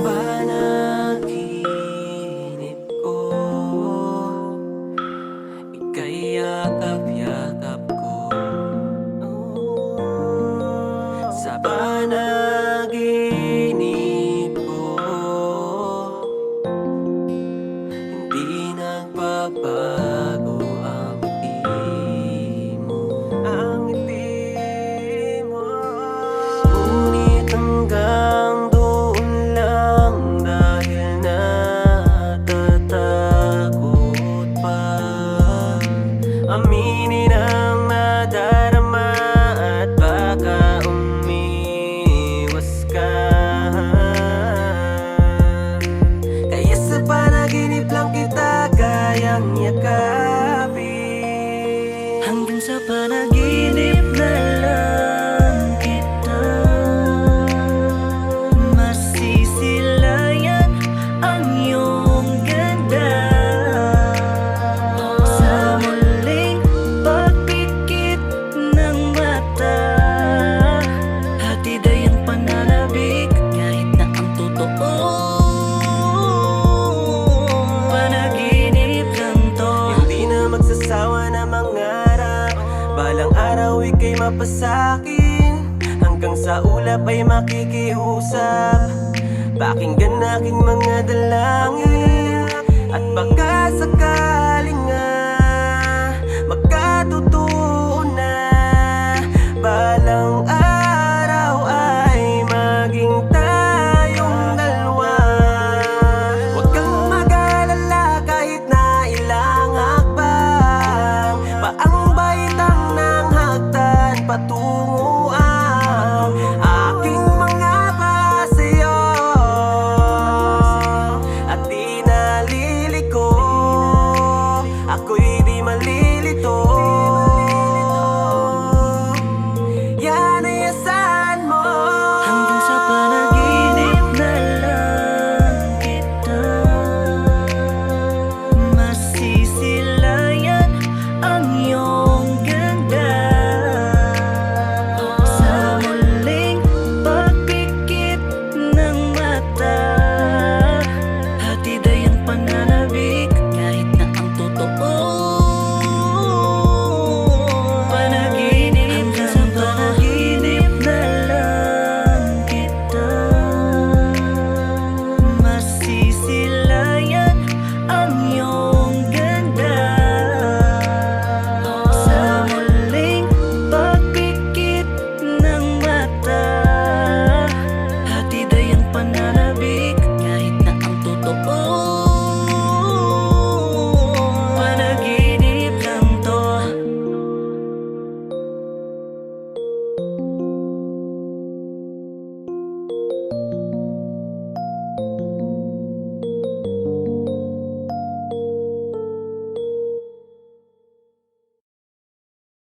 Panaginip ko, ika'y yakap-yakap ko. Sa panaginip ko, hindi nagbabago ang ngiti mo. Ang ngiti mo. Ngunit hanggang doon lang, dahil natatakot pa aminin ang nadarama at baka umiwas ka. Kaya sa panaginip lang kita kayang yakapin. Hanggang sa panaginip na lang kita masisilayan ang iyong ganda. Sa muling pagpikit ng mata, hatid ay ang pananabik kahit na ang totoo panaginip lang to. Hindi na magsasawa na mangarap, balang araw ika'y mapasakin, hanggang sa ulap ay makikiusap. Pakinggan aking mga dalangin.